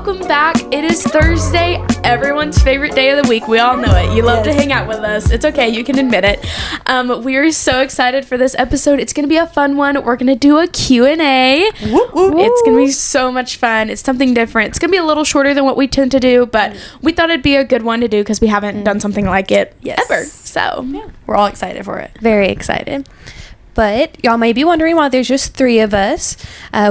welcome back. It is Thursday, everyone's favorite day of the week. We all know it. You love to hang out with us. It's okay, you can admit it. We are so excited for this episode. It's going to be a fun one. We're going to do a Q&A. Woo, woo, woo. It's going to be so much fun. It's something different. It's going to be a little shorter than what we tend to do, but we thought it'd be a good one to do because we haven't done something like it ever. So We're all excited for it. Very excited. But y'all may be wondering why there's just 3 of us.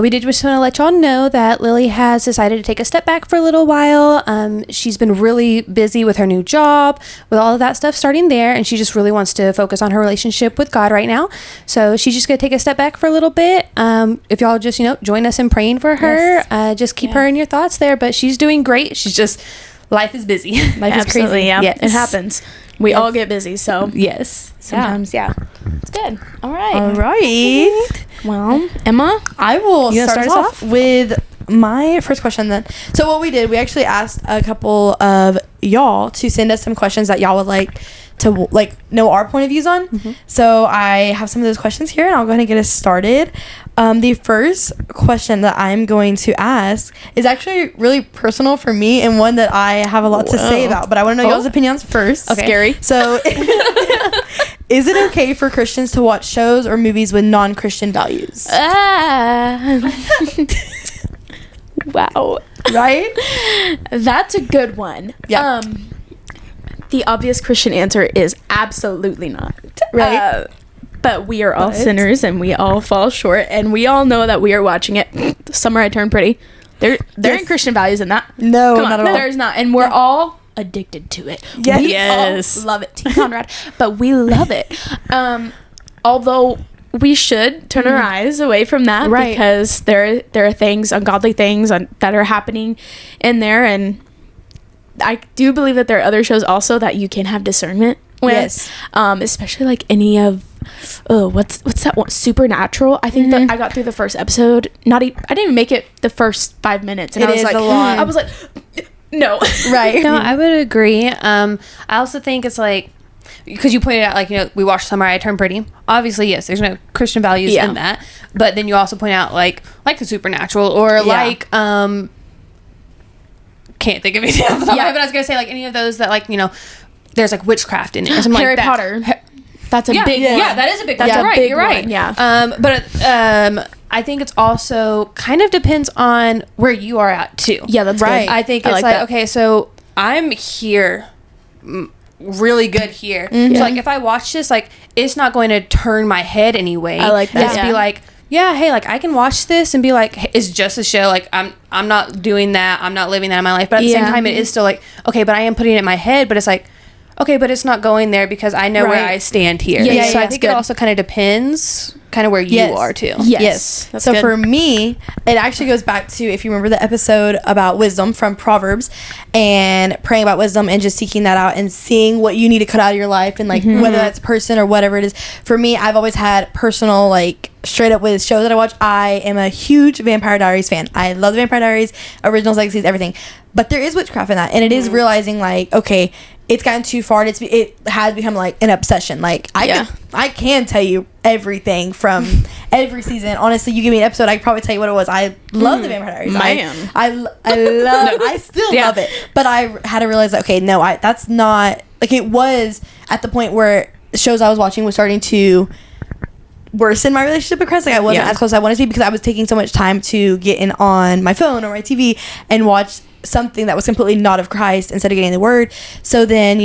We did just want to let y'all know that Lily has decided to take a step back for a little while. She's been really busy with her new job, with all of that stuff starting there, and she just really wants to focus on her relationship with God right now. So she's just going to take a step back for a little bit. If y'all just, join us in praying for her, just keep her in your thoughts there. But she's doing great. She's just, life is busy. life is crazy. Yeah, yes. It happens. We all get busy, so Yes. sometimes, it's good. All right. All right. Well, Emma, I will You gonna start us start us off with my first question then. So what we did, we actually asked a couple of y'all to send us some questions that y'all would like to know our point of views on. So I have some of those questions here, and I'll go ahead and get us started. The first question that I'm going to ask is actually really personal for me and one that I have a lot to say about, but I want to know y'all's opinions first. Okay. Scary. So is it okay for Christians to watch shows or movies with non-Christian values? Wow. Right? That's a good one. Yeah. The obvious Christian answer is absolutely not. Right. But we are all sinners and we all fall short, and we all know that we are watching it. The Summer I Turned Pretty. There ain't Christian values in that. No, Come on, not at all. there's not. And we're all addicted to it. Yes. We all love it. T. Conrad. But we love it. Although we should turn our eyes away from that, Right. because there are things, ungodly things that are happening in there, and I do believe that there are other shows also that you can have discernment with. Yes. Especially like any of what's that one, Supernatural. I think that I got through the first episode. I didn't even make it the first 5 minutes, and It I was is like, a lot. I was like, no. Right. No, I would agree. I also think it's like, because you pointed out, we watched Summer I Turned Pretty. Obviously, yes, there's no Christian values in that. But then you also point out, like the Supernatural, or can't think of anything else. But I was going to say, any of those that, there's, witchcraft in it. Or something Harry like that. Potter. That's a big one. Yeah, that is a big one. That's You're a right. big You're right. one, yeah. But I think it's also kind of depends on where you are at, too. Yeah, that's Right. good. I think it's that. okay, so I'm here, really good here. So if I watch this, it's not going to turn my head anyway. I like that. Just be like, yeah, hey, I can watch this and be like, hey, it's just a show. I'm not doing that. I'm not living that in my life. But at the same time, it is still okay, but I am putting it in my head. But it's okay, but it's not going there because I know where I stand here. Yeah, so I that's think good. it also kind of depends where you are too. Yes. That's So good. for me, it actually goes back to, if you remember the episode about wisdom from Proverbs, and praying about wisdom and just seeking that out and seeing what you need to cut out of your life, and whether that's person or whatever it is. For me, I've always had personal, straight up with shows that I watch. I am a huge Vampire Diaries fan. I love the Vampire Diaries, originals, legacies, everything. But there is witchcraft in that, and it is realizing okay, it's gotten too far. It has become an obsession. I can tell you everything from every season. Honestly, you give me an episode, I could probably tell you what it was. I love the Vampire Diaries. Man. I love. I still love it. But I had to realize that's not it was at the point where shows I was watching was starting to worsen my relationship with Christ. I wasn't as close as I wanted to be because I was taking so much time to get in on my phone or my TV and watch something that was completely not of Christ instead of getting the word. So then,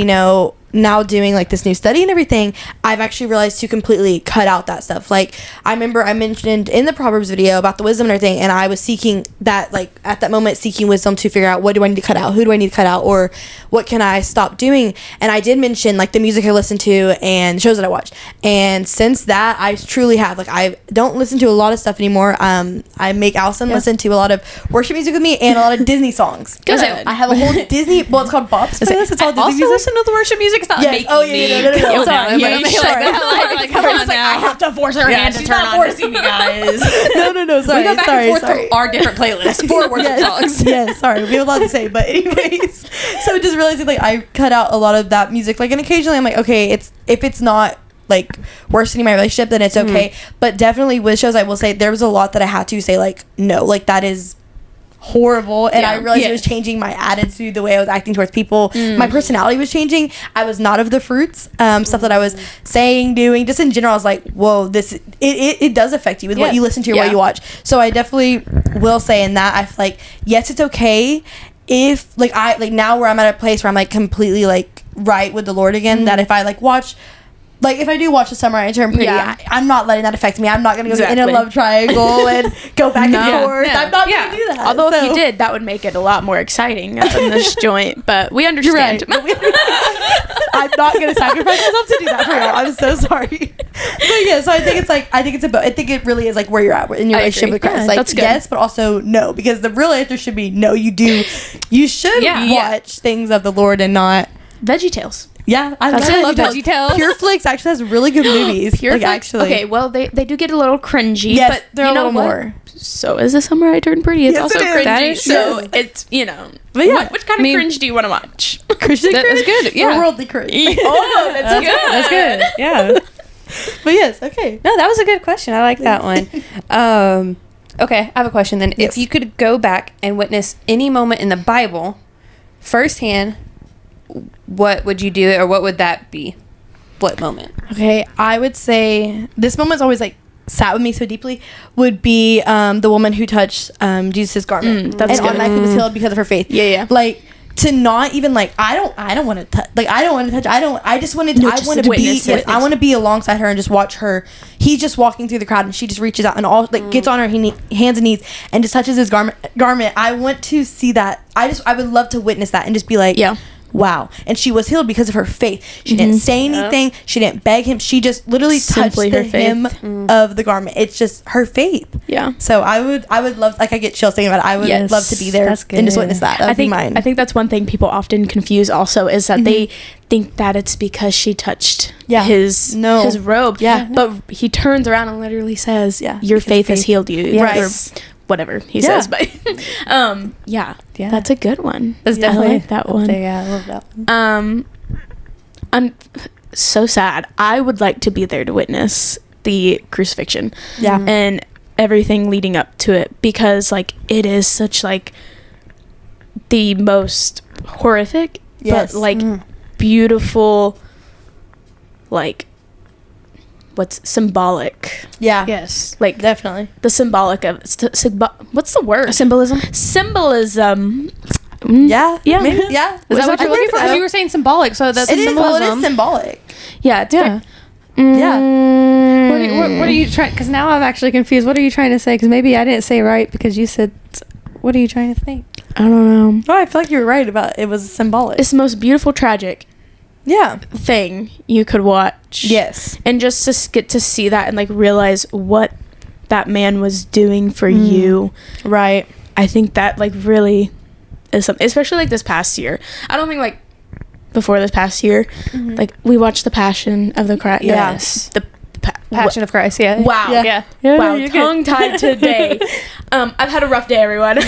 now doing this new study and everything, I've actually realized to completely cut out that stuff. I remember I mentioned in the Proverbs video about the wisdom and everything, and I was seeking that, at that moment, seeking wisdom to figure out what do I need to cut out, who do I need to cut out, or what can I stop doing. And I did mention the music I listen to and shows that I watch. And since that, I truly have I don't listen to a lot of stuff anymore. I make Allison listen to a lot of worship music with me and a lot of Disney songs. Good. I have a whole Disney. Well, it's called Bop's playlist. It's all Disney music. listen to the worship music. It's not making Oh yeah, no. Sorry. I have to force her hand to turn on. Forcing me, guys. No. Sorry. We go back and forth through our different playlists for worship songs. Yes, sorry. We have a lot to say, but anyways. So just realizing I cut out a lot of that music. And occasionally I'm okay, if it's not worsening my relationship, then it's okay. But definitely with shows, I will say there was a lot that I had to say no. That is horrible, and I realized it Yes. was changing my attitude, the way I was acting towards people. My personality was changing. I was not of the fruits. Stuff that I was saying, doing, just in general, I was like, whoa, it does affect you with what you listen to or what you watch. So I definitely will say in that, I feel like, yes, it's okay if, like, now where I'm at a place where I'm, like, completely, like, right with the Lord again, that if I, like, watch, like, if I do watch The Summer I Turned Pretty, I'm not letting that affect me. I'm not going to go get in a love triangle and go back and forth. No. I'm not going to do that. Although if you did, that would make it a lot more exciting up in this joint. But we understand. You're right. I'm not going to sacrifice myself to do that for y'all. I'm so sorry. But yeah, so I think I think it really is, like, where you're at in your relationship with Christ. Yeah, like, that's good. yes, but also no. Because the real answer should be no, you should watch things of the Lord and not Veggie Tales. Yeah, I love VeggieTales. Pure Flix actually has really good movies. Pure like, Flix? actually. Okay, well, they do get a little cringy, Yes, but they're you a know little what? more. So is The Summer I Turned Pretty. It's Yes, also it is. cringy. That is So true. it's, you know. But yeah, Which kind of cringe do you want to watch? Christian That cringe? is good, yeah. Or worldly cringe. Oh, that's good. That's good. Yeah. But yes, okay. No, that was a good question. I like that one. Okay, I have a question then. Yes. If you could go back and witness any moment in the Bible firsthand, what would you do, or what would that be? What moment? Okay, I would say this moment's always like sat with me so deeply would be the woman who touched Jesus' garment that's and good. automatically was healed because of her faith. Yeah. Like to not even like I don't want to touch. Like I don't want to touch. I just wanted. No, I just want to be. witness it. Yes, I want to be alongside her and just watch her. He's just walking through the crowd and she just reaches out and all like gets on her hands and knees and just touches his garment. I want to see that. I would love to witness that and just be like, Yeah. wow. And she was healed because of her faith. She didn't say anything. She didn't beg him. She just literally Simply touched the her faith. hem of the garment. It's just her faith. Yeah. So I would love, like I get chills thinking about it. I would Yes. love to be there That's and just good. witness that. That would be mine. I think that's one thing people often confuse also is that they think that it's because she touched his robe. Yeah. But he turns around and literally says, Yeah, your because faith has faith. healed you. Yes. Or whatever he Yeah. says. But yeah, that's a good one. That's I definitely like that one. Yeah, I love that one. I'm so sad. I would like to be there to witness the crucifixion. Yeah. And everything leading up to it, because like it is such like the most horrific Yes. but like beautiful, like what's symbolic, Yeah. Yes. like Definitely. the symbolic of what's the word, Symbolism. symbolism. Yeah. Yeah. Maybe. Yeah. Is that what I you're looking think for? so. Because you were saying symbolic, so that's It is, well, it symbolism. is symbolic. Yeah, it's Yeah. Yeah. What are you trying? Because now I'm actually confused. What are you trying to say? Because maybe I didn't say right because you said. What are you trying to think? I don't know. Oh, I feel like you were right about it was symbolic. It's the most beautiful tragic Yeah. thing you could watch. Yes. And just to get to see that and like realize what that man was doing for you. Right. I think that like really is something, especially like this past year. I don't think like before this past year, like we watched the Passion of the Christ. Yes. The Passion of Christ. Yeah. Wow. Yeah. Wow, you're good. tongue tied today. I've had a rough day, everyone.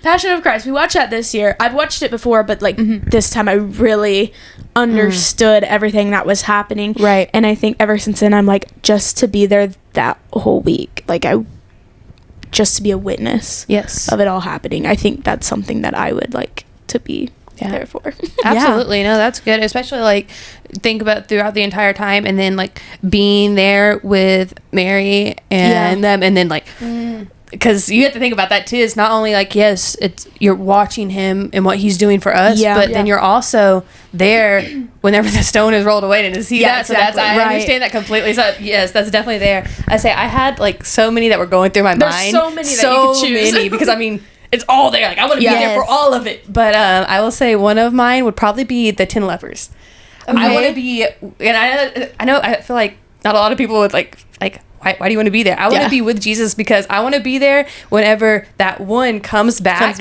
Passion of Christ. We watched that this year. I've watched it before, but like this time I really understood everything that was happening. Right. And I think ever since then, I'm like, just to be there that whole week, like just to be a witness Yes. of it all happening. I think that's something that I would like to be there for. Absolutely. No, that's good. Especially like think about throughout the entire time and then like being there with Mary and them and then like because you have to think about that too. It's not only like, yes, it's you're watching him and what he's doing for us, but then you're also there whenever the stone is rolled away and to see that. exactly. So that's I understand that completely. So yes, that's definitely there. I say I had like so many that were going through my There's mind. so many that you could choose. many, because I mean it's all there. Like I want to be there for all of it. But I will say one of mine would probably be the 10 lepers. I want to be, and I know I feel like not a lot of people would like why do you want to be there? I want to be with Jesus because I want to be there whenever that one comes back.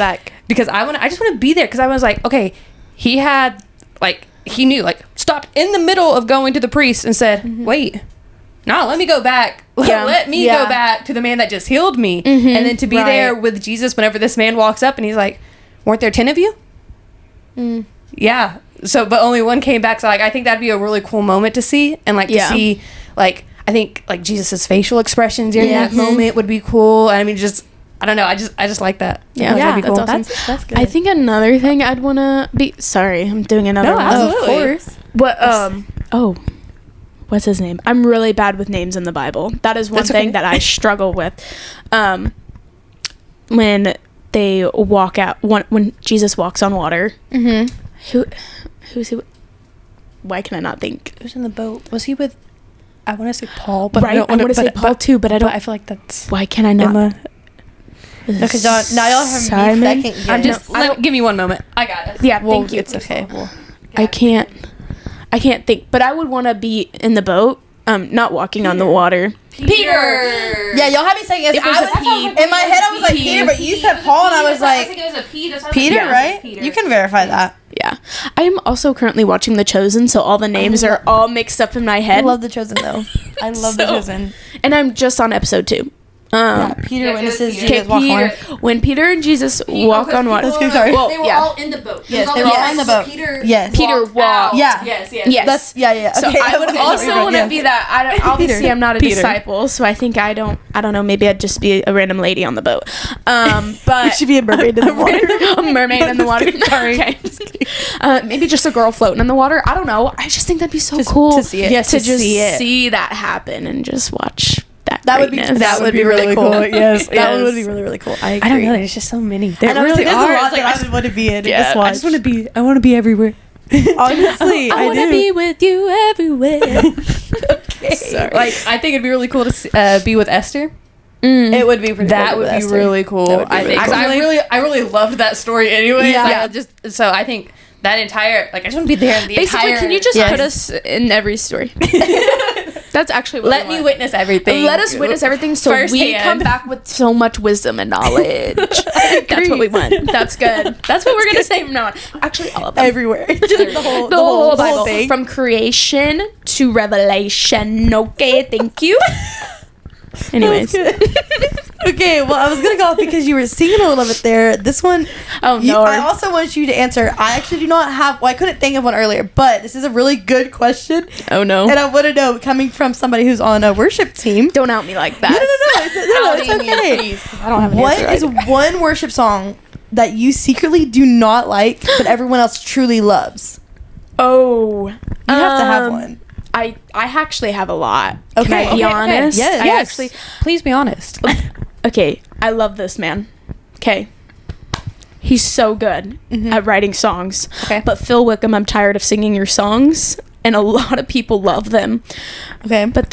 Because I just want to be there because I was like, okay, he had like he knew like stopped in the middle of going to the priest and said, wait. No, let me go back. Let me go back to the man that just healed me. And then to be there with Jesus whenever this man walks up and he's like, weren't there 10 of you? Yeah. So, but only one came back. So, like, I think that'd be a really cool moment to see. And, like, to see, like, I think, like, Jesus's facial expressions during that moment would be cool. I mean, just I don't know. I just like that. Yeah, That'd be cool. that's awesome. That's good. I think another thing I'd want to be. Sorry, I'm doing another one. absolutely. Of course. What? What's his name? I'm really bad with names in the Bible. That is one thing that I struggle with. When they walk out, when Jesus walks on water. Mm-hmm. Who's he? Why can I not think? Who's in the boat? Was he with? I want to say Paul, but Right, I want to say Paul too, but I don't. But I feel like that's Why can I not? Emma. Because now y'all have Simon? me second guess. I'm just. Give me 1 moment. I got it. Yeah, thank you. It's okay. I can't think, but I would want to be in the boat, not walking on the water. Peter. Yeah, y'all had me second guess. It was I a P. In my head, I was like Peter, but you said Paul, and I was like it was a P. Peter, Yeah. right? You can verify that. Yeah, I am also currently watching The Chosen, so all the names are all mixed up in my I head. love The Chosen though. I love The Chosen. And I'm just on episode 2. Peter witnesses Peter. Jesus walk on water. When Peter and Jesus walk on water. Sorry. Well, They were yeah. all in the boat. Yes, they were all in the boat. Yes. Peter walked. Yeah. Yes. Yes. That's yeah. So Okay, I would okay, also okay, want to yes. be that. Obviously, Peter. I'm not a Peter. disciple, so I think I don't know. Maybe I'd just be a random lady on the boat. But You should be a mermaid in the water. a mermaid in the water. Sorry. Okay. Maybe just a girl floating in the water. I don't know. I just think that'd be so Just cool to see it. Yes, to just see it. see that happen and just watch that. That would be greatness. that would be really cool. Yes, that Yes. would be really cool. I agree. I don't know. There's just so many. I know, really there's are. a lot It's like, that I would want to be in. Yeah, Just watch. I just want to be. I want to be everywhere. Honestly, I want to do. be with you everywhere. Sorry. Like I think it'd be really cool to be with Esther. It would be pretty. That cool would with be Esther. really cool. That would be I really think. cool. 'Cause I really loved that story. Anyway, Yeah. so I think that entire I just want to be there. The Basically, entire, can you just Yes. put us in every story? That's actually what let me witness everything? Let us witness everything so we Firsthand. come back with so much wisdom and knowledge. That's what we want. That's good. That's what we're going to say from now on. Actually, all of them. everywhere. Just the whole, the whole Bible. thing. From creation to revelation. Okay, thank you. Anyways. Okay, well, I was gonna go off because you were singing a little bit there. This one, Oh, no. I also want you to answer. I actually do not have. Well, I couldn't think of one earlier, but this is a really good question, Oh, no. and I want to know coming from somebody who's on a worship team. Don't out me like that. No, it's okay. Please. I don't have an What answer is one worship song that you secretly do not like, but everyone else truly loves? Oh. You have to have one. I actually have a lot. Okay. Can I be Okay, honest? Yes. I Yes. actually. Please be honest. Okay, I love this man. Okay. He's so good at writing songs. Okay. But Phil Wickham, I'm tired of singing your songs, and a lot of people love them. Okay. But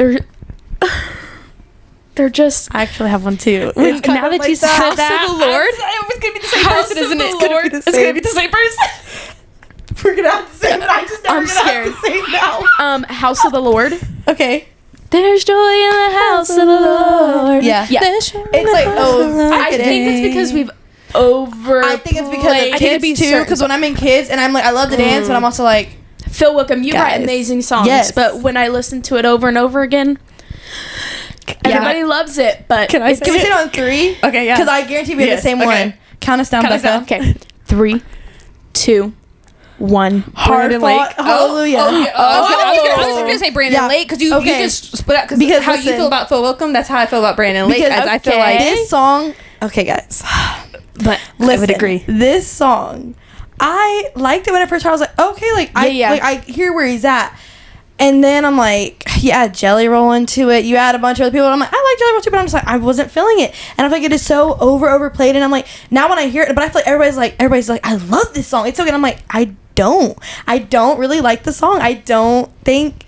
they're just. I actually have one too. When- It's kind now of that like you said House of that, the Lord. It was gonna be the same House person, of isn't the it? Lord. the It's gonna be same. the same person. We're gonna have to say that. I just never I'm gonna scared. have to say now. House of the Lord. Okay. There's joy in the house of the Lord. Yeah. Yeah. It's like I think it's because we've over. I think it's because of it'd kids too. Because when I'm in kids and I'm like, I love to dance, but I'm also like, Phil Wickham, you write Guys. amazing songs, Yes. but when I listen to it over and over again, everybody loves it. But Can I it's- say can we say it on 3? Okay, yeah. Because I guarantee we have Yes, the same okay. one. Count us down, Count us Becca. down. Okay, 3, 2, 1. Hard Brandon fought. Lake. Hallelujah. I was gonna say Brandon Yeah. Lake because you Okay. just split out Because because how listen- you feel about Phil Wickham, that's how I feel about Brandon Lake. Because As I feel like this song. Okay, guys. but Listen, I would agree. This song, I liked it when I first heard. I was like, okay, like Yeah. like I hear where he's at, and then I'm like, you add Jelly Roll into it, you add a bunch of other people. And I'm like, I like Jelly Roll too, but I'm just like, I wasn't feeling it, and I feel like it is so overplayed. And I'm like, now when I hear it, but I feel like everybody's like, I love this song. It's so good. I'm like, I don't really like the song. I don't think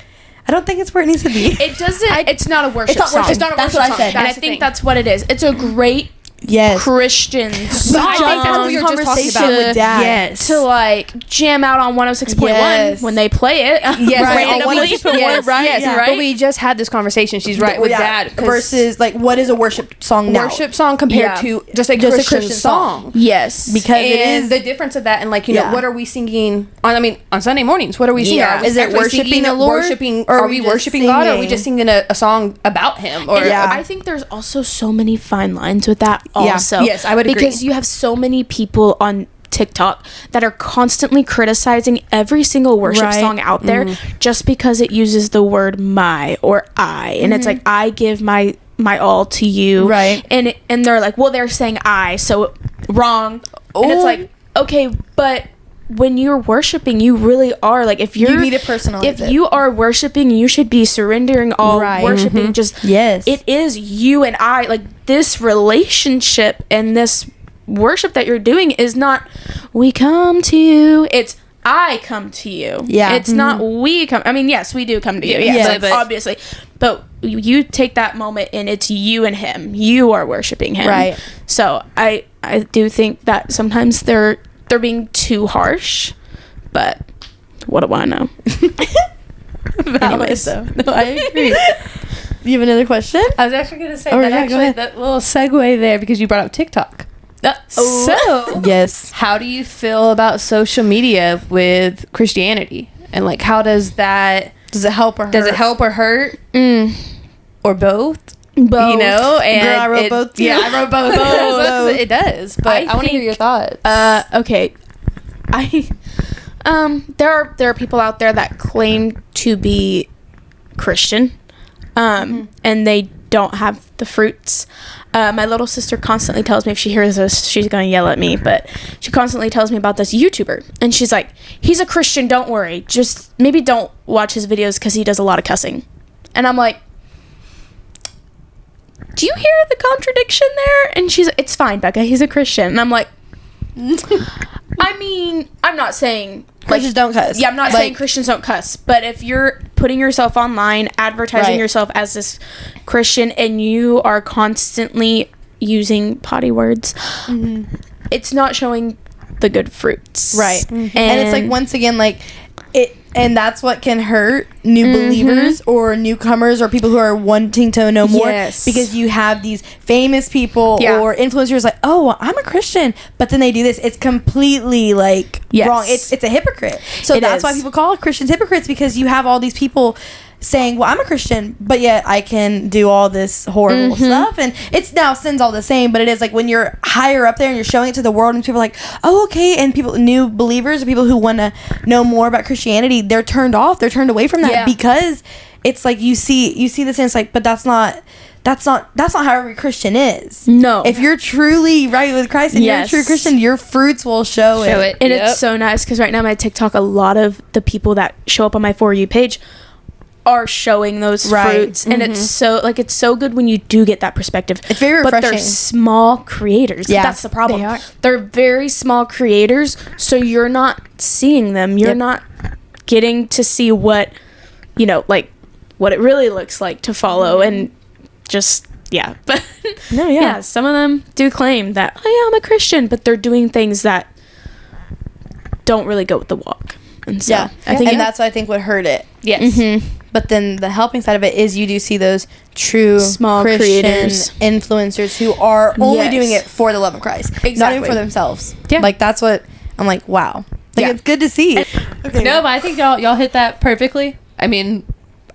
it's where it needs to be. It doesn't. It's not a worship It's not song. worship. It's not a That's worship what I song. said. And I That's the think thing. that's what it is. It's a great Yes. Christian song. I think that's what we were just talking about with Dad. Yes. to like jam out on 106.1 Yes. when they play it. Yes, Right, on randomly. 106.1, yes, right? yes, Yeah. But we just had this conversation. She's right with Dad 'cause versus like what is a worship song now? worship song compared Yeah. to just a Just a Christian, Christian song. Yes. Because it And is the difference of that and like you Yeah. know what are we singing on Sunday mornings? What are we singing? Yeah. Are we Is it actually worshiping singing the Lord, Worshiping? or Are we we just worshiping God? Or are we singing? just singing a song about Him? Or Yeah. I think there's also so many fine lines with that Yeah. also. Yes, I would agree. Because you have so many people on TikTok that are constantly criticizing every single worship Right. song out there just because it uses the word my or I. And it's like, I give my my all to you. Right. And they're like, well, they're saying I, so wrong. And it's like, okay, but when you're worshiping, you really are like, if you need to personalize if it. you are worshiping, you should be surrendering all. Right. Worshiping just it is you and I, like this relationship and this worship that you're doing is not we come to you, it's I come to you. Yeah. It's not we come. I mean, yes, we do come to you. Yes, Yes. obviously. But you take that moment and it's you and him. You are worshiping him. Right. So I do think that sometimes they're being too harsh, but what do I know? Anyways, no, I agree. Do you have another question? I was actually going to say Oh, that yeah, go actually ahead. that little segue there because you brought up TikTok. So, Yes. how do you feel about social media with Christianity? And like, how does that Does it help or hurt? does it help or hurt or both? Both. You know, and Girl, I wrote both too. Yeah, I wrote both. Both. It does, but I want to hear your thoughts. Okay. There are people out there that claim to be Christian, and they don't have the fruits. My little sister constantly tells me, if she hears this, she's going to yell at me, but she constantly tells me about this YouTuber, and she's like, he's a Christian, don't worry, just maybe don't watch his videos because he does a lot of cussing. And I'm like, do you hear the contradiction there? And she's like, it's fine, Becca, he's a Christian. And I'm like, I mean, I'm not saying Christians don't cuss. Yeah, I'm not saying Christians don't cuss, but if you're putting yourself online, advertising yourself as this Christian, and you are constantly using potty words, it's not showing the good fruits. Right. And it's like, once again, like it, and that's what can hurt new believers or newcomers or people who are wanting to know more, because you have these famous people or influencers like, oh, I'm a Christian, but then they do this. It's completely like wrong. It's a hypocrite. So that's why people call Christians hypocrites, because you have all these people saying, well, I'm a Christian, but yet I can do all this horrible stuff. And it's now sin's all the same, but it is like when you're higher up there and you're showing it to the world and people are like, oh, okay. And people, new believers or people who want to know more about Christianity, they're turned off. They're turned away from that because it's like you see this and it's like, but that's not how every Christian is. No. If you're truly right with Christ and you're a true Christian, your fruits will show it. And it's so nice because right now my TikTok, a lot of the people that show up on my For You page are showing those fruits, and it's so good when you do get that perspective. It's very refreshing. But they're small creators. Yeah, that's the problem. They are. They're very small creators, so you're not seeing them. You're not getting to see what, like what it really looks like to follow, and just but some of them do claim that, oh yeah, I'm a Christian, but they're doing things that don't really go with the walk. And so I think that's what I think would hurt it. Yes. But then the helping side of it is you do see those true small Christian creators, influencers who are only doing it for the love of Christ, not even for themselves. Yeah. Like that's what I'm like. Wow. Like it's good to see. Okay. No, but I think y'all hit that perfectly. I mean,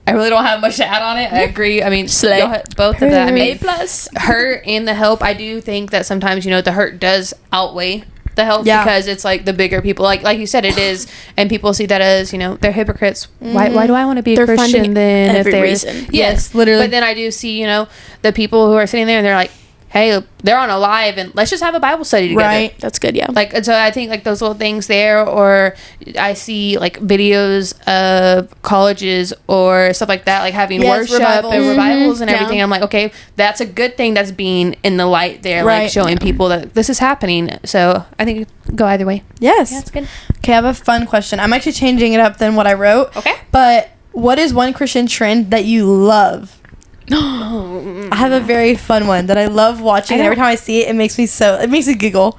I really don't have much to add on it. I agree. I mean, y'all hit both of that. I mean, A+. Hurt and the help. I do think that sometimes the hurt does outweigh the help, because it's like the bigger people, like you said, it is, and people see that as they're hypocrites. Why do I want to be a Christian then if there's reason? Yes, literally. But then I do see the people who are sitting there and they're like, hey, they're on a live and let's just have a Bible study together. Right. That's good. Yeah. Like, and so I think like those little things there, or I see like videos of colleges or stuff like that, like having worship and revivals and everything. I'm like, okay, that's a good thing that's being in the light there, like showing people that this is happening. So I think it could go either way. Yes. Yeah, that's good. Okay, I have a fun question. I'm actually changing it up than what I wrote. Okay. But what is one Christian trend that you love? I have a very fun one that I love watching. And every time I see it, it makes me giggle.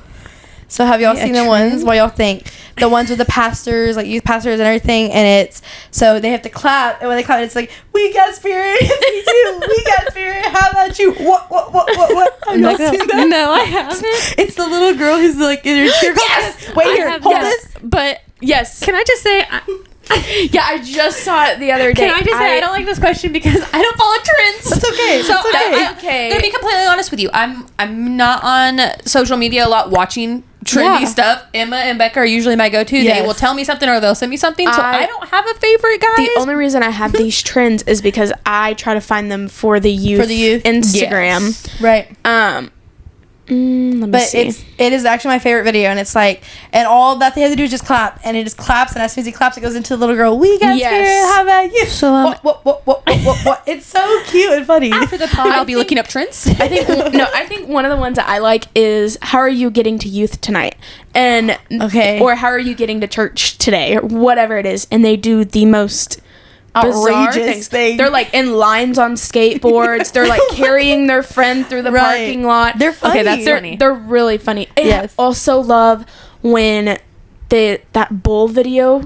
So have y'all seen the ones? What y'all think? The ones with the pastors, like youth pastors and everything, and it's so they have to clap, and when they clap, it's like, we got spirit, me too, we got spirit. How about you? What? Have y'all seen that? No, I haven't. It's the little girl who's like in her cheer. Yes. Wait here, hold this. But yes, Can I just say? yeah, I just saw it the other day. Can I just say I don't like this question because I don't follow trends. That's okay. So That's okay. I'm gonna be completely honest with you. I'm not on social media a lot watching trendy stuff. Emma and Becca are usually my go-to. Yes. They will tell me something or they'll send me something. So I don't have a favorite, guys. The only reason I have these trends is because I try to find them for the youth, Instagram. Yes. Right. Let me But see. it is actually my favorite video, and it's like, and all that they have to do is just clap, and it just claps, and as soon as he claps, it goes into the little girl. We got spirit. How about you? So What? It's so cute and funny. after the pod, I'll be looking up trends. I think one of the ones that I like is how are you getting to youth tonight, and or how are you getting to church today, or whatever it is, and they do the most bizarre outrageous things. They're like in lines on skateboards. They're like carrying their friend through the parking lot. They're funny. Okay, that's funny. They're really funny. Yes. I also love when that bull video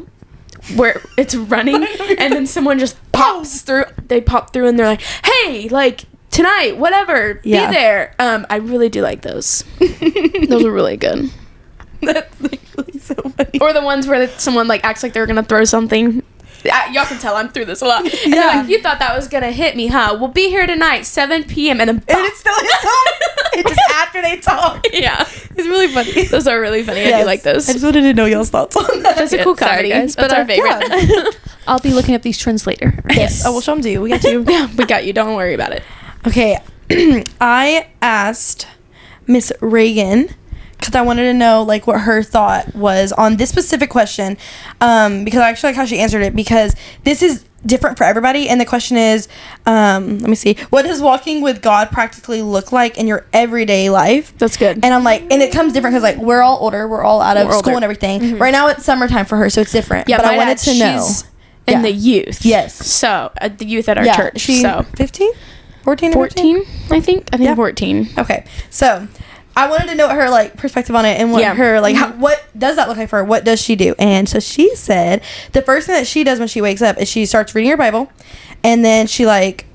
where it's running and then someone just pops through. They pop through and they're like, "Hey, like tonight, whatever, be there." I really do like those. Those are really good. That's actually so funny. Or the ones where someone like acts like they're gonna throw something. Y'all can tell I'm through this a lot. And they're like, you thought that was gonna hit me, huh? We'll be here tonight, 7 p.m. And then And it's still his song. It's just after they talk. yeah, It's really funny. those are really funny. I do like those. I just wanted to know y'all's thoughts on that. Physical comedy, guys. but our favorite. Yeah. I'll be looking up these trends later. Yes. Oh, we'll show them to you. We got you. Yeah, we got you. Don't worry about it. Okay. I asked Miss Reagan because I wanted to know like what her thought was on this specific question, because I actually like how she answered it, because this is different for everybody, and the question is, let me see, what does walking with God practically look like in your everyday life? That's good. And I'm like, and it comes different because like we're all older, we're all out of school and everything. Mm-hmm. Right now it's summertime for her, so it's different. Yeah, but my I wanted dad, to know. she's in the youth. Yes. So the youth at our church. She So 15, 14, 14, I think. 14. Okay, so I wanted to know her like perspective on it and what her like what does that look like for her? What does she do? And so she said the first thing that she does when she wakes up is she starts reading her Bible, and then she like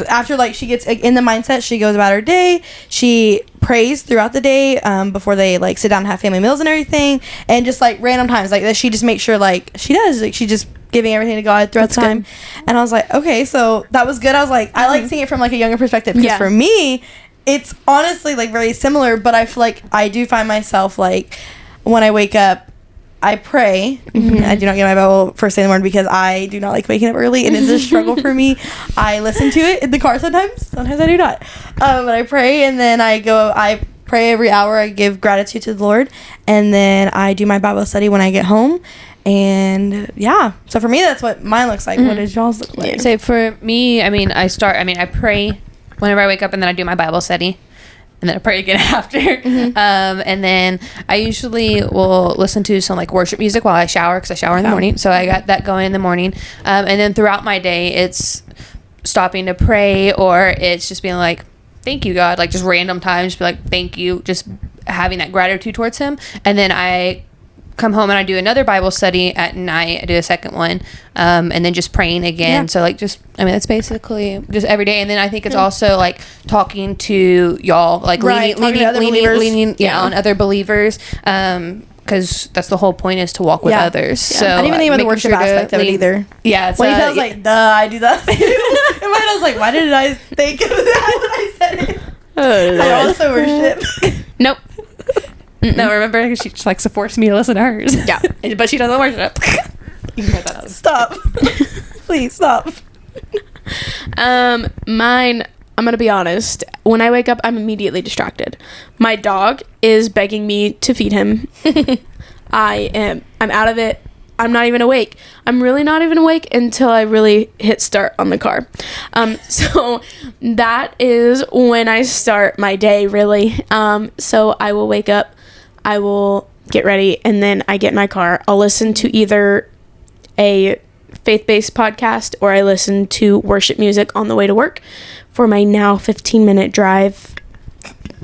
after like she gets in the mindset, she goes about her day. She prays throughout the day before they like sit down and have family meals and everything, and just like random times like that she just makes sure like she does like she just giving everything to God throughout the time. And I was like, okay, so that was good. I was like, I like seeing it from like a younger perspective, because for me it's honestly like very similar, but I feel like I do find myself like when I wake up I pray. I do not get my Bible first thing in the morning because I do not like waking up early, and it's a struggle for me. I listen to it in the car sometimes I do not, but I pray, and then I pray every hour. I give gratitude to the Lord, and then I do my Bible study when I get home. And yeah, so for me that's what mine looks like. What does y'all's look like? So for me, I pray whenever I wake up, and then I do my Bible study, and then I pray again after. And then I usually will listen to some like worship music while I shower, because I shower in the morning. So I got that going in the morning. And then throughout my day, it's stopping to pray, or it's just being like, thank you, God, like just random times, just be like, thank you, just having that gratitude towards him. And then I come home and I do another Bible study at night. I do a second one, and then just praying again. So like that's basically just every day. And then I think it's also like talking to y'all, like leaning on other believers, because that's the whole point, is to walk with others. So I didn't even think about the worship aspect of it either. Yeah, when I was like, duh, I do that. In my head I was like, why did I think of that when I said it? I also worship. Nope. No, remember, she just likes to force me to listen to hers. Yeah. But she doesn't worship. You can cut that out. Stop. Please stop. Mine, I'm gonna be honest, when I wake up I'm immediately distracted. My dog is begging me to feed him. I'm out of it. I'm not even awake. I'm really not even awake until I really hit start on the car. So that is when I start my day, really. So I will wake up, I will get ready, and then I get in my car. I'll listen to either a faith-based podcast, or I listen to worship music on the way to work for my now 15-minute drive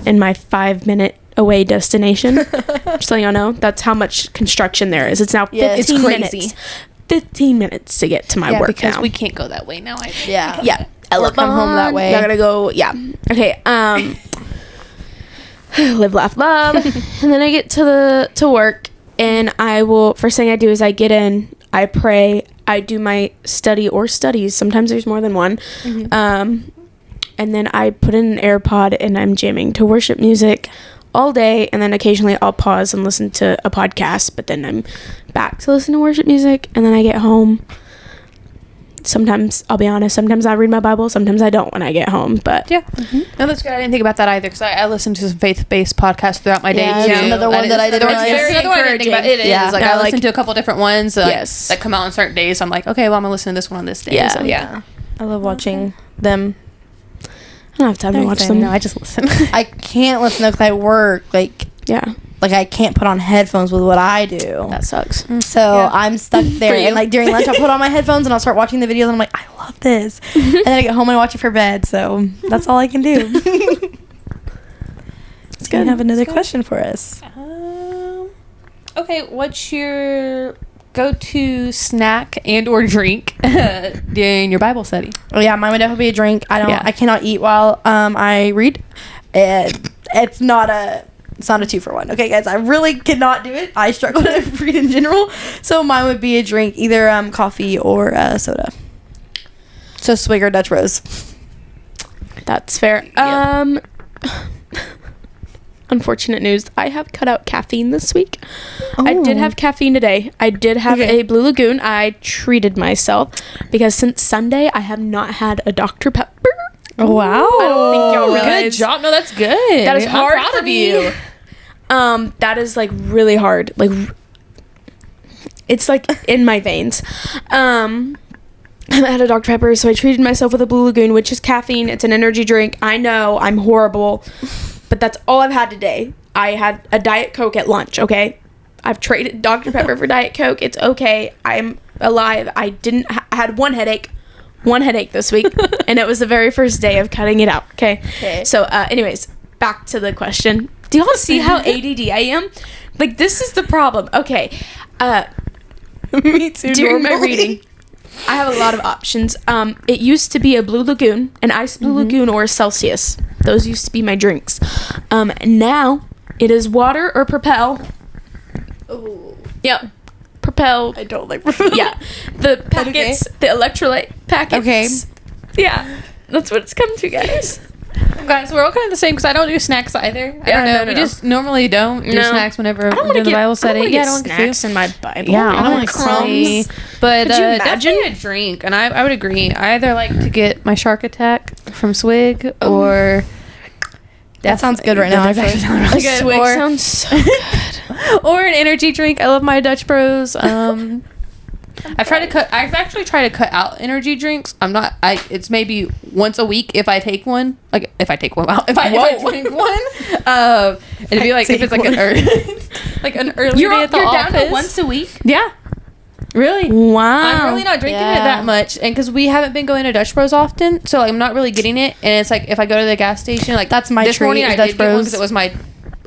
and my 5-minute away destination. Just so y'all know, that's how much construction there is. It's now 15 it's crazy. minutes. 15 minutes to get to my work because now. we can't go that way now. Yeah. Ella, come home that way. I gotta go. Yeah. Okay. Live, laugh, love. And then I get to work, and I will, first thing I do is I get in, I pray, I do my study or studies. Sometimes there's more than one. And then I put in an AirPod and I'm jamming to worship music all day, and then occasionally I'll pause and listen to a podcast, but then I'm back to listen to worship music, and then I get home. Sometimes, I'll be honest, sometimes I read my Bible, sometimes I don't when I get home, but Yeah. No, that's good. I didn't think about that either, because I listen to some faith-based podcasts throughout my day, Yeah, too. that's another one that I didn't That's realize. very another one I didn't think about. It is. Yeah. Like, Yeah, I listen to a couple different ones Yes. that come out on certain days, so I'm like, okay, well, I'm going to listen to this one on this day. Yeah. So, yeah. I love watching them. I don't have time to They're watch insane. them. No, I just listen. I can't listen to because I work. Yeah, Like I can't put on headphones with what I do. that sucks. So Yeah. I'm stuck there. you. And like during lunch, I'll put on my headphones and I'll start watching the videos. And I'm like, I love this. And then I get home and watch it for bed. So that's all I can do. It's good. You have another question for us. Okay, what's your go-to snack and or drink during your Bible study? Oh yeah, mine would definitely be a drink. Yeah. I cannot eat while I read. It's not a 2-for-1. Okay, guys, I really cannot do it. I struggle to read in general. So mine would be a drink, either coffee or soda. So Swig or Dutch Rose. That's fair. Yep. Unfortunate news. I have cut out caffeine this week. I did Oh. have caffeine today. I did have Okay. a Blue Lagoon. I treated myself because since Sunday I have not had a Dr. Pepper. Oh, wow. I don't think y'all realize. Good job. No, that's good. That is I'm hard proud for of me. you. That is like really hard. Like it's like in my veins. I had a Dr. Pepper, so I treated myself with a Blue Lagoon, which is caffeine. It's an energy drink. I know I'm horrible, but that's all I've had today. I had a Diet Coke at lunch, okay? I've traded Dr. Pepper for Diet Coke. It's okay. I'm alive. I didn't I had one headache this week, and it was the very first day of cutting it out, okay? So, anyways, back to the question. Do y'all see how ADD I am? Like, this is the problem. Okay. Me too. During my normally. reading, I have a lot of options. It used to be a Blue Lagoon, an Ice Blue Lagoon, or a Celsius. Those used to be my drinks. Now it is water or Propel. Ooh. Yep, Propel. I don't like Yeah, the packets, the electrolyte packets. Okay. Yeah, that's what it's come to, guys. Guys, we're all kind of the same because I don't do snacks either. I Yeah, don't know. no, we no. just normally don't do No. snacks whenever I don't we're want to doing the get Bible study. I don't want want snacks in my Bible. Yeah, I don't want like crumbs. But Could you imagine? definitely a drink, and I would agree. I either like to get my Shark Attack from Swig, or That sounds good right now, actually. Really good. Swig or, sounds so good. or an energy drink. I love my Dutch Bros. I've actually tried to cut out energy drinks. It's maybe once a week if I take one. Like if I take one out. If I drink one. It'd be like if it's like an early You're day at the down office. to once a week. Yeah. Really? Wow. I'm really not drinking Yeah. it that much, and because we haven't been going to Dutch Bros often, so I'm not really getting it. And it's like if I go to the gas station, like That's my this treat, morning, is I Dutch did get one Bros. because it was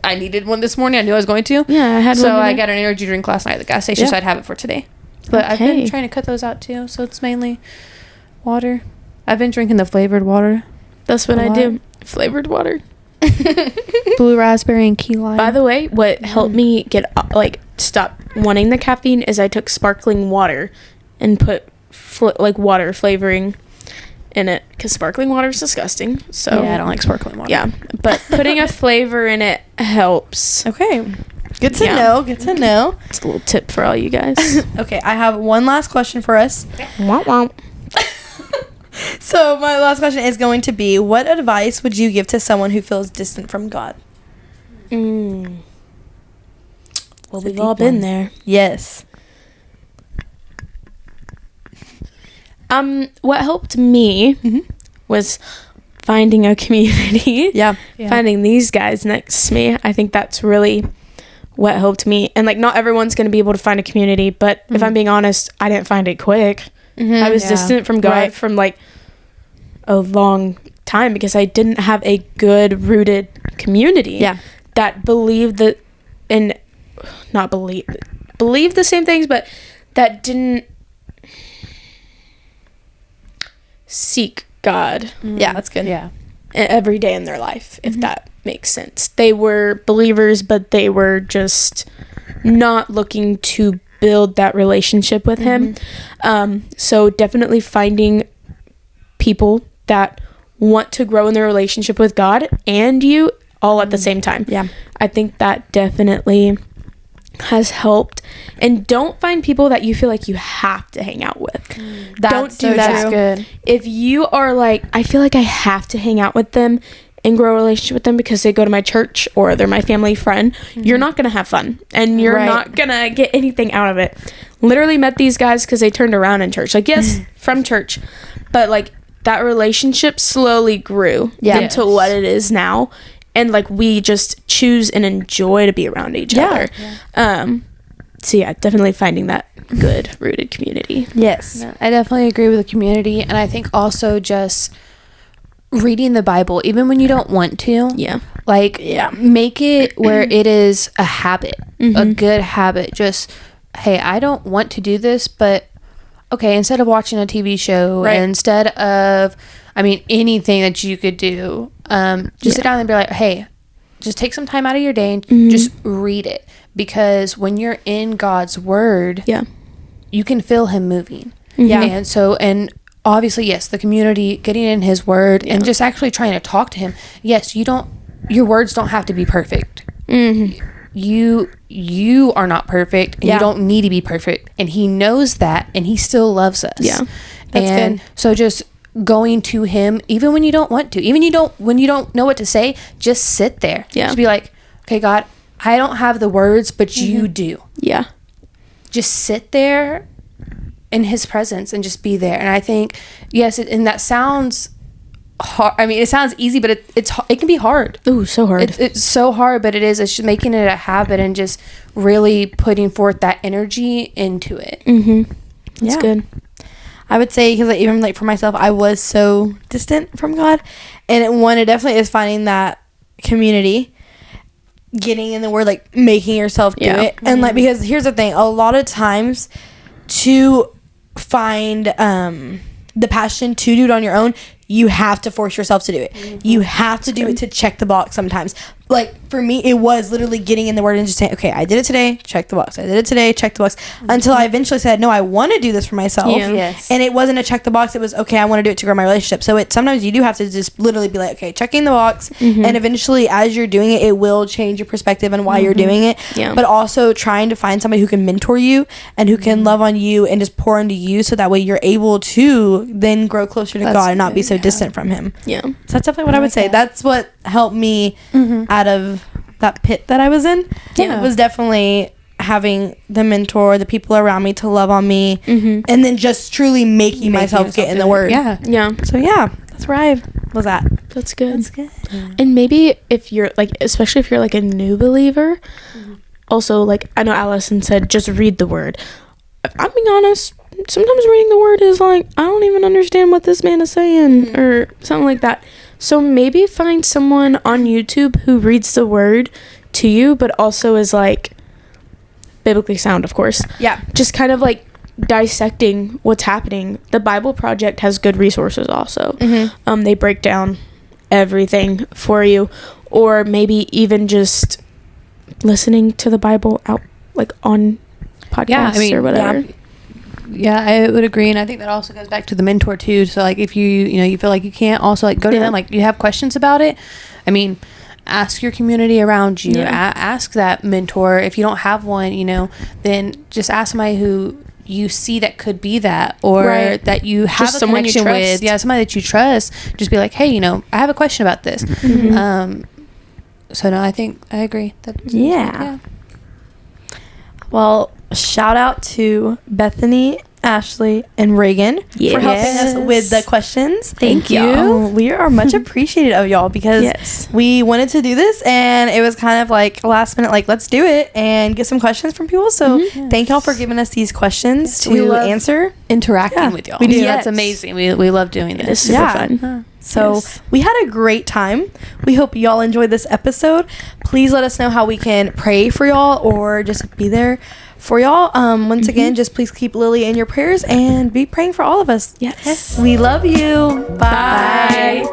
I needed one this morning. I knew I was going to. Yeah, I had So one I today. got an energy drink last night at the gas station, Yeah. so I'd have it for today. But I've been Okay. trying to cut those out too. So it's mainly water. I've been drinking the flavored water, That's what a I lot. do. Flavored water. blue raspberry and key lime. By the way, what helped me get stop wanting the caffeine is I took sparkling water and put water flavoring in it because sparkling water is disgusting. So yeah, I don't like sparkling water. yeah, but putting a flavor in it helps. Okay. Good to Yeah. know. Good to know. It's a little tip for all you guys. Okay, I have one last question for us. Womp womp. So my last question is going to be: what advice would you give to someone who feels distant from God? Well, It's a we've deep all been one. there. Yes. What helped me was finding a community. Yeah. Finding these guys next to me. I think that's really what helped me. And like, not everyone's going to be able to find a community, but if I'm being honest, I didn't find it quick. I was Yeah. distant from God Right. from like a long time because I didn't have a good rooted community Yeah. that believed that and not believe the same things, but that didn't seek God Yeah, that's good. Yeah. every day in their life, if that makes sense. They were believers, but they were just not looking to build that relationship with him. So definitely finding people that want to grow in their relationship with God and you all at the same time. Yeah. I think that definitely has helped. And don't find people that you feel like you have to hang out with. Don't do that. That's good. If you are like, I feel like I have to hang out with them and grow a relationship with them because they go to my church or they're my family friend, you're not going to have fun and you're not going to get anything out of it. Literally met these guys because they turned around in church. Like, yes, from church, but like that relationship slowly grew into what it is now. And like we just choose and enjoy to be around each other. So yeah, definitely finding that good rooted community. Yes. No, I definitely agree with the community. And I think also just reading the Bible, even when you don't want to. Yeah. Like, make it where it is a habit, a good habit. Just, hey, I don't want to do this, but okay, instead of watching a TV show, instead of, I mean, anything that you could do, just sit down and be like, hey, just take some time out of your day and just read it. Because when you're in God's word, you can feel him moving. And so, and obviously, yes, the community, getting in his word and just actually trying to talk to him. Yes, your words don't have to be perfect. You are not perfect, and you don't need to be perfect, and he knows that, and he still loves us. That's and good. So just going to him, even when you don't want to, even when you don't know what to say, just sit there. Just be like, okay, God, I don't have the words, but you do. Just sit there in his presence and just be there. And I think, yes, and that sounds hard. I mean, it sounds easy, but it can be hard. Ooh, so hard. It's so hard, but it's just making it a habit and just really putting forth that energy into it. That's good. I would say, because even like for myself, I was so distant from God, and it definitely is finding that community, getting in the word, like making yourself do it. And like, because here's the thing, a lot of times to find the passion to do it on your own, you have to force yourself to do it. You have to do it to check the box sometimes. Like for me, it was literally getting in the word and just saying, okay, I did it today, check the box. I did it today, check the box. Until I eventually said, no, I want to do this for myself. And it wasn't a check the box. It was, okay, I want to do it to grow my relationship. So sometimes you do have to just literally be like, okay, checking the box. And eventually as you're doing it, it will change your perspective on why you're doing it. But also trying to find somebody who can mentor you and who can love on you and just pour into you, so that way you're able to then grow closer to God and not be so distant from him. So that's definitely what I would say. That's what helped me out of that pit that I was in. It was definitely having the mentor, the people around me to love on me, and then just truly making myself get in the word. So that's where I was at. That's good. And maybe if you're like, especially if you're like a new believer, also like I know Allison said, just read the word. I'm being honest, sometimes reading the word is like, I don't even understand what this man is saying or something like that. So maybe find someone on YouTube who reads the word to you, but also is like biblically sound, of course. Just kind of like dissecting what's happening. The Bible Project has good resources also. They break down everything for you, or maybe even just listening to the Bible out like on podcasts or whatever. I would agree, and I think that also goes back to the mentor too. So like if you feel like you can't, also like go to them, like you have questions about it, I mean, ask your community around you, ask that mentor. If you don't have one, then just ask somebody who you see that could be that, or that you have just a connection with. Somebody that you trust. Just be like, hey, I have a question about this. So no, I think I agree. Well, shout out to Bethany, Ashley, and Reagan for helping us with the questions. Thank you. We are much appreciated of y'all, because we wanted to do this and it was kind of like last minute, like let's do it and get some questions from people. So thank y'all for giving us these questions to answer. Interacting with y'all. We do. That's amazing. We love doing this. It's super fun. So we had a great time. We hope y'all enjoyed this episode. Please let us know how we can pray for y'all or just be there for y'all. Once again, just please keep Lily in your prayers and be praying for all of us. Yes. We love you. Bye.